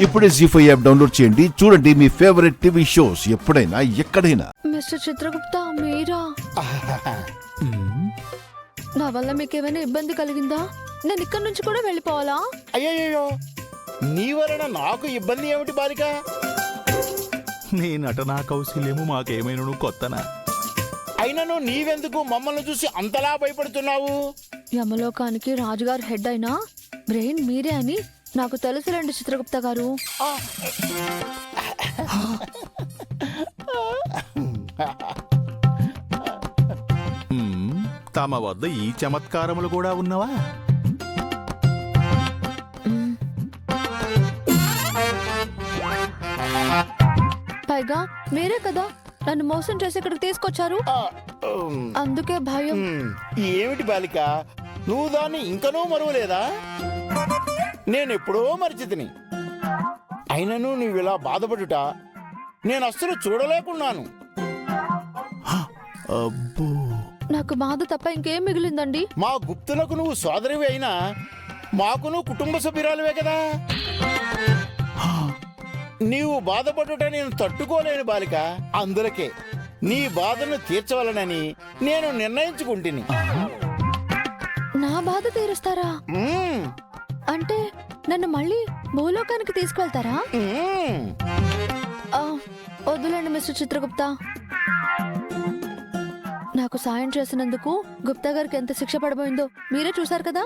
ఇప్పుడే జీ5 app download చేయండి. చూడండి మీ ఫేవరెట్ టీవీ షోస్ ఎప్పుడైనా ఎక్కడైనా. మిస్టర్ చిత్రగుప్త మీరా? నా వల్ల మీకేమైనా ఇబ్బంది కలిగిందా? నేను ఇక్కడి నుంచి కూడా వెళ్ళిపోవాలా? అయ్యయ్యో, నీ వలన నాకు ఇబ్బంది ఏమిటి బాలిక? నీ నటనా కౌశల్యము మాకేమైనా కొత్తనా? అయినను నీవెందుకు మమ్మల్ని చూసి అంతలా భయపడుతున్నావు? యమలోకానికి రాజుగారు హెడ్ అయినా బ్రెయిన్ మీరే అని నాకు తెలుసులేండి చిత్రగుప్త గారు. తమ వద్ద ఈ చమత్కారములు కూడా ఉన్నవా? పైగా మీరే కదా నన్ను మోసం చేసి ఇక్కడికి తీసుకొచ్చారు. అందుకే భయం. ఏమిటి బాలిక, నువ్వు దాన్ని ఇంకనూ మరువలేదా? నేనెప్పుడో మరిచితిని. అయినను నువ్విలా బాధపడుట నేను అస్సలు చూడలేకున్నాను. అబ్బో, నాకు బాధ తప్ప ఇంకేం మిగిలిందండి? మా గుప్తులకు నువ్వు సోదరివి అయినా మాకును కుటుంబ సభ్యురాలువే కదా. నీవు బాధపడుట నేను తట్టుకోలేను బాలిక. అందులకే నీ బాధను తీర్చవలనని నేను నిర్ణయించుకుంటుని. నా బాధ తీరుస్తారా? అంటే నన్ను మళ్ళీ భూలోకానికి తీసుకువెళ్తారా? వద్దులేండి మిస్టర్ చిత్రగుప్త. నాకు సాయం చేసినందుకు గుప్తా గారికి ఎంత శిక్ష పడబోయిందో మీరే చూశారు కదా.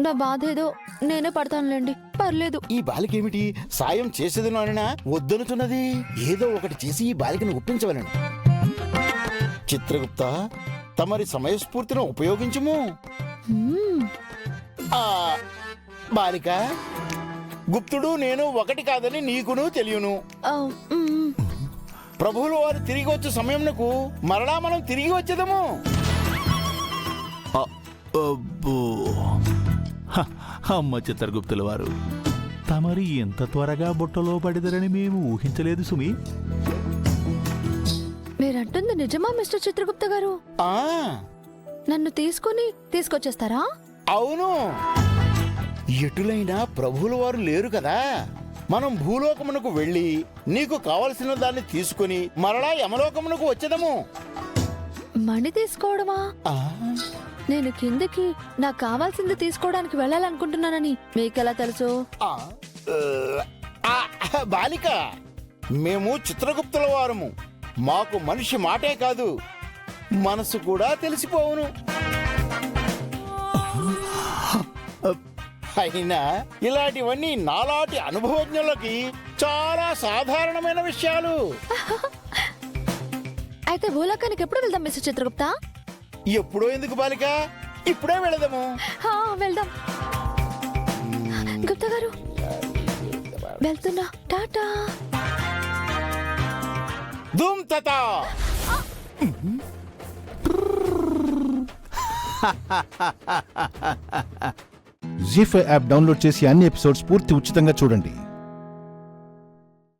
నా బాధ ఏదో నేనే పడతానులేండి, పర్లేదు. ఈ బాలికేమిటి సాయం చేసేది నానినా వద్దనుతున్నది? ఏదో ఒకటి చేసి ఈ బాలికను ఒప్పించవలను. చిత్రగుప్త, తమరి సమయస్ఫూర్తిని ఉపయోగించుము. బాలిక, గుప్తుడు నేను ఒకటి కాదని నీకును తెలియను. ప్రభువులు వారు తిరిగి వచ్చే సమయంకు మరలా మనం తిరిగి వచ్చేదము. అబ్బో, అమ్మ చిత్రగుప్తుల వారు, తమరి ఎంత త్వరగా బుట్టలో పడిదరని మేము ఊహించలేదు సుమి. మీరంటుంది నిజమా మిస్టర్ చిత్రగుప్త గారు? నన్ను తీసుకొచ్చేస్తారా? అవును. ఎటులైనా ప్రభువుల వారు లేరు కదా. మనం భూలోకమునకు వెళ్ళి నీకు కావలసిన దాన్ని తీసుకుని మరలా యమలోకమునకు వచ్చేదము. మణి తీసుకోవడమా? నేను కిందకి నాకు కావాల్సింది తీసుకోవడానికి వెళ్ళాలనుకుంటున్నానని మీకెలా తెలుసు? బాలిక, మేము చిత్రగుప్తుల వారము. మాకు మనిషి మాటే కాదు, మనసు కూడా తెలిసిపోవును. అయినా ఇలాంటివన్నీ నాలాంటి అనుభవజ్ఞులకి చాలా సాధారణమైన విషయాలు. అయితే భూలోకానికి ఎప్పుడు వెళ్దాం మిస్టర్ చిత్రగుప్త? ఎప్పుడో ఎందుకు బాలిక, ఇప్పుడే వెళదాము. వెళ్దాం. గుప్తా గారు వెళ్తున్నా, టాటా. ధూమ్ తతా. జీ5 యాప్ డౌన్లోడ్ చేసి అన్ని ఎపిసోడ్స్ పూర్తి ఉచితంగా చూడండి.